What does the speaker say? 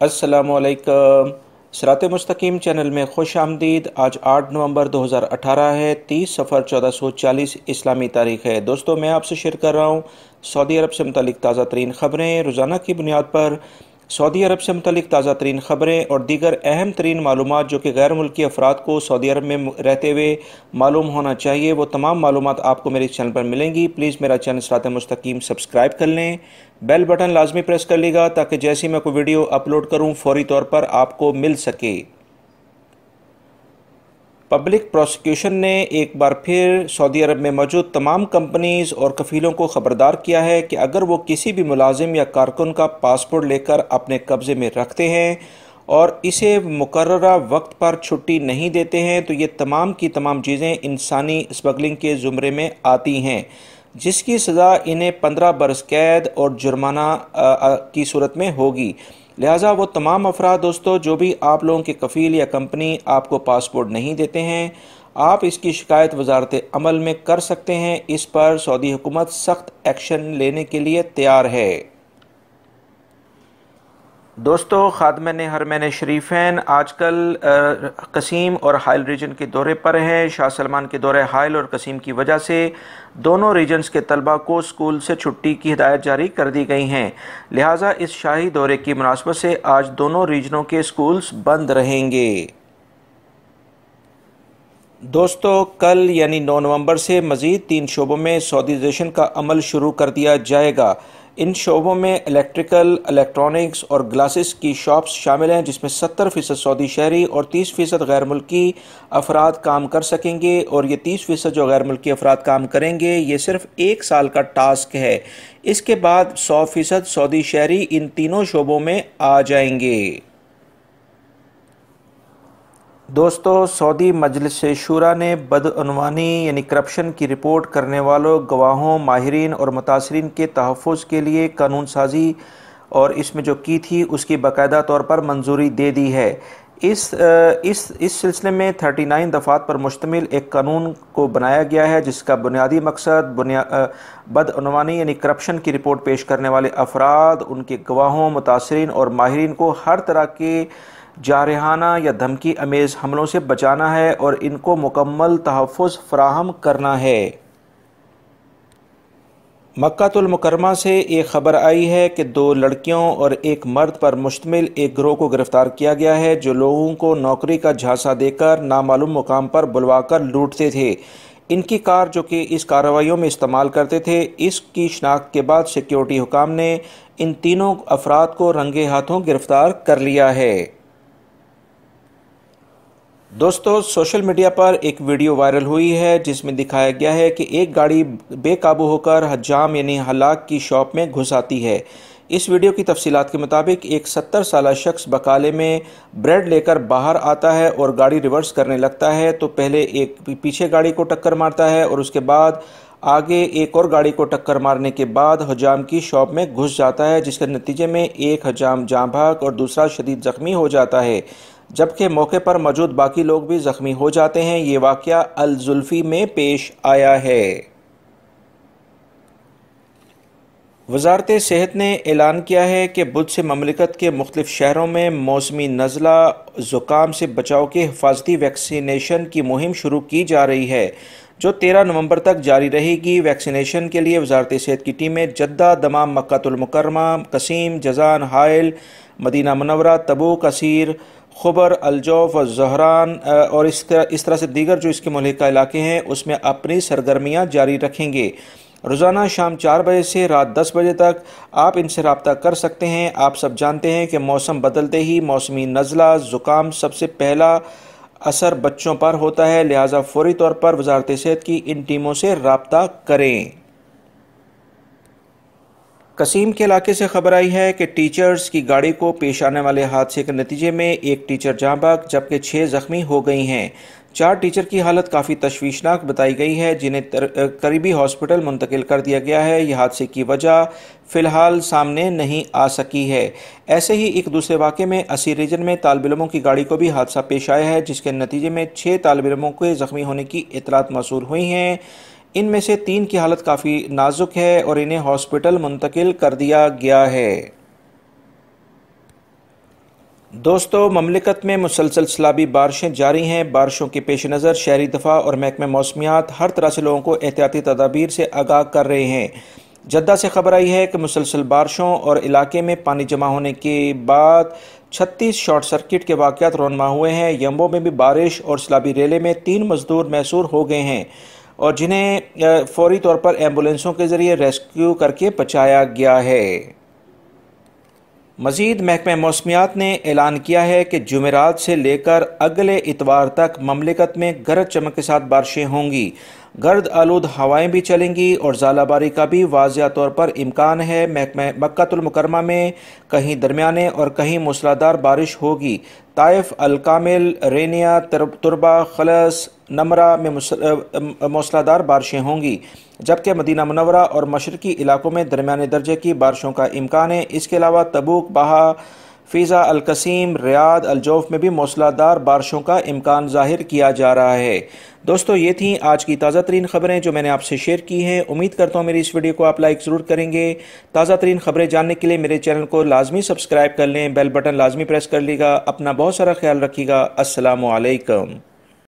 अस्सलामुअलैकुम। सिरात मुस्तकीम चैनल में खुश आमदीद। आज 8 नवंबर 2018 है, 30 सफ़र 1440 इस्लामी तारीख़ है। दोस्तों, मैं आपसे शेयर कर रहा हूँ सऊदी अरब से मुतालिक ताज़ा तरीन ख़बरें। रोज़ाना की बुनियाद पर सऊदी अरब से मुतालिक ताज़ा तरीन ख़बरें और दीगर अहम तरीन मालूमात जो कि गैर मुल्की अफराद को सऊदी अरब में रहते हुए मालूम होना चाहिए, वो तमाम मालूमात आपको मेरे इस चैनल पर मिलेंगी। प्लीज़ मेरा चैनल सिरात मुस्तकीम सब्सक्राइब कर लें, बेल बटन लाजमी प्रेस कर लीजिएगा ताकि जैसे ही मैं कोई वीडियो अपलोड करूं फौरी तौर पर आपको मिल सके। पब्लिक प्रोसिक्यूशन ने एक बार फिर सऊदी अरब में मौजूद तमाम कंपनीज और कफ़ीलों को ख़बरदार किया है कि अगर वो किसी भी मुलाजिम या कारकुन का पासपोर्ट लेकर अपने कब्ज़े में रखते हैं और इसे मुकर्ररा वक्त पर छुट्टी नहीं देते हैं तो ये तमाम की तमाम चीज़ें इंसानी स्मगलिंग के ज़ुमरे में आती हैं, जिसकी सज़ा इन्हें 15 बरस कैद और जुर्माना की सूरत में होगी। लिहाजा वो तमाम अफराद दोस्तों जो भी आप लोगों के कफ़ील या कंपनी आपको पासपोर्ट नहीं देते हैं, आप इसकी शिकायत वजारत अमल में कर सकते हैं। इस पर सऊदी हुकूमत सख्त एक्शन लेने के लिए तैयार है। दोस्तों, खादमैन हरमैन शरीफैन आजकल कसीम और हाइल रीजन के दौरे पर हैं। शाह सलमान के दौरे हाइल और कसीम की वजह से दोनों रीजन्स के तलबा को स्कूल से छुट्टी की हिदायत जारी कर दी गई हैं। लिहाजा इस शाही दौरे की मुनासबत से आज दोनों रीजनों के स्कूल्स बंद रहेंगे। दोस्तों, कल यानी 9 नवंबर से मज़ीद 3 शोबों में सऊदीज़ेशन का अमल शुरू कर दिया जाएगा। इन शोबों में इलेक्ट्रिकल, इलेक्ट्रॉनिक्स और ग्लासेस की शॉप्स शामिल हैं, जिसमें 70% सऊदी शहरी और 30% गैर मुल्की अफराद काम कर सकेंगे। और ये 30% जो गैर मुल्की अफराद काम करेंगे, ये सिर्फ 1 साल का टास्क है। इसके बाद 100% सऊदी शहरी इन तीनों शोबों में आ जाएंगे। दोस्तों, सऊदी मजलिस शूरा ने बदअनवानी यानी करप्शन की रिपोर्ट करने वालों, गवाहों, माहिरीन और मुतासरीन के तहफ़्फ़ुज़ के लिए कानून साजी और इसमें जो की थी उसकी बाकायदा तौर पर मंजूरी दे दी है। इस सिलसिले में 39 दफ़ात पर मुश्तमिल एक कानून को बनाया गया है, जिसका बुनियादी मकसद बदअनवानी यानी करप्शन की रिपोर्ट पेश करने वाले अफराद, उनके गवाहों, मुतासरीन और माहिरीन को हर तरह के जारहाना या धमकी अमेज़ हमलों से बचाना है और इनको मुकम्मल तहफ़्फ़ुज़ फ़राहम करना है। मक्कातुल मुकर्रमा से एक ख़बर आई है कि 2 लड़कियों और एक मर्द पर मुश्तमिल एक गिरोह को गिरफ़्तार किया गया है, जो लोगों को नौकरी का झांसा देकर नामालूम मुकाम पर बुलवाकर लूटते थे। इनकी कार जो कि इस कार्रवाइयों में इस्तेमाल करते थे, इसकी शनाख्त के बाद सिक्योरिटी हुकाम ने इन तीनों अफराद को रंगे हाथों गिरफ़्तार कर लिया है। दोस्तों, सोशल मीडिया पर एक वीडियो वायरल हुई है जिसमें दिखाया गया है कि एक गाड़ी बेकाबू होकर हज्जाम यानी हलाक की शॉप में घुस आती है। इस वीडियो की तफसीलात के मुताबिक एक 70 साला शख्स बकाले में ब्रेड लेकर बाहर आता है और गाड़ी रिवर्स करने लगता है तो पहले एक पीछे गाड़ी को टक्कर मारता है और उसके बाद आगे एक और गाड़ी को टक्कर मारने के बाद हजाम की शॉप में घुस जाता है, जिसके नतीजे में एक हजाम जाँ भाग और दूसरा शदीद ज़ख्मी हो जाता है, जबकि मौके पर मौजूद बाकी लोग भी ज़ख्मी हो जाते हैं। ये वाक़या अल जुल्फ़ी में पेश आया है। वज़ारत सेहत ने ऐलान किया है कि बुध से ममलिकत के मुख्तलिफ़ शहरों में मौसमी नज़ला ज़ुकाम से बचाव के हिफाजती वैक्सीनेशन की मुहिम शुरू की जा रही है, जो 13 नवंबर तक जारी रहेगी। वैक्सीनेशन के लिए वज़ारत सेहत की टीमें Jeddah, दमाम, मक्कातुल मुकर्रमा, Qassim, Jazan, Hail, Medina Munawwarah, Tabuk, Asir, Khobar, Al Jouf और ज़हरान और इस तरह से दीगर जो इसके मुल्हिका इलाके हैं उसमें अपनी सरगर्मियाँ जारी रखेंगे। रोज़ाना शाम 4 बजे से रात 10 बजे तक आप इनसे रब्ता कर सकते हैं। आप सब जानते हैं कि मौसम बदलते ही मौसमी नज़ला ज़ुकाम सबसे पहला असर बच्चों पर होता है, लिहाजा फौरी तौर पर वज़ारत सेहत की इन टीमों से रब्ता करें। कसीम के इलाके से खबर आई है कि टीचर्स की गाड़ी को पेश आने वाले हादसे के नतीजे में एक टीचर जाँ बहक जबकि 6 ज़ख्मी हो गई हैं। 4 टीचर की हालत काफ़ी तशवीशनाक बताई गई है, जिन्हें करीबी हॉस्पिटल मुंतकिल कर दिया गया है। यह हादसे की वजह फ़िलहाल सामने नहीं आ सकी है। ऐसे ही एक दूसरे वाक़े में असीर रीजन में तालिब इल्मों की गाड़ी को भी हादसा पेश आया है, जिसके नतीजे में 6 तालिब इल्मों के ज़ख्मी होने की इतलात मौसूल हुई हैं। इनमें से 3 की हालत काफ़ी नाजुक है और इन्हें हॉस्पिटल मुंतकिल कर दिया गया है। दोस्तों, ममलिकत में मुसलसल सैलाबी बारिशें जारी हैं। बारिशों के पेश नज़र शहरी दफा और महकमे मौसमियात हर तरह से लोगों को एहतियाती तदाबीर से आगाह कर रहे हैं। जद्दा से खबर आई है कि मुसलसल बारिशों और इलाके में पानी जमा होने के बाद 36 शॉर्ट सर्किट के वाक़यात रौनमा हुए हैं। यम्बो में भी बारिश और सैलाबी रेले में 3 मजदूर महसूर हो गए हैं और जिन्हें फौरी तौर पर एम्बुलेंसों के जरिए रेस्क्यू करके बचाया गया है। मजीद महकमा मौसमियात ने ऐलान किया है कि जुमेरात से लेकर अगले इतवार तक ममलिकत में गरज चमक के साथ बारिशें होंगी। गर्द आलूद हवाएं भी चलेंगी और ज़ालाबारी का भी वाज़िया तौर पर इम्कान है। महकमा मक्कातुल मुकरमा में कहीं दरमियाने और कहीं मूसलाधार बारिश होगी। ताइफ, अल कामिल, रेनिया, तुरबा, खलस, नमरा में मूसलाधार बारिशें होंगी, जबकि मदीना मुनव्वरा और मशरकी इलाकों में दरमियाने दर्जे की बारिशों का इम्कान है। इसके अलावा तबूक, बाहा, फ़ीज़ा, अल कसीम, रियाद, अल जौफ में भी मूसलाधार बारिशों का इम्कान ज़ाहिर किया जा रहा है। दोस्तों, ये थी आज की ताज़ा तरीन ख़बरें जो मैंने आपसे शेयर की हैं। उम्मीद करता हूँ मेरी इस वीडियो को आप लाइक ज़रूर करेंगे। ताज़ा तरीन ख़बरें जानने के लिए मेरे चैनल को लाजमी सब्सक्राइब कर लें, बेल बटन लाजमी प्रेस कर लीजिएगा। अपना बहुत सारा ख्याल रखिएगा। अस्सलामु अलैकुम।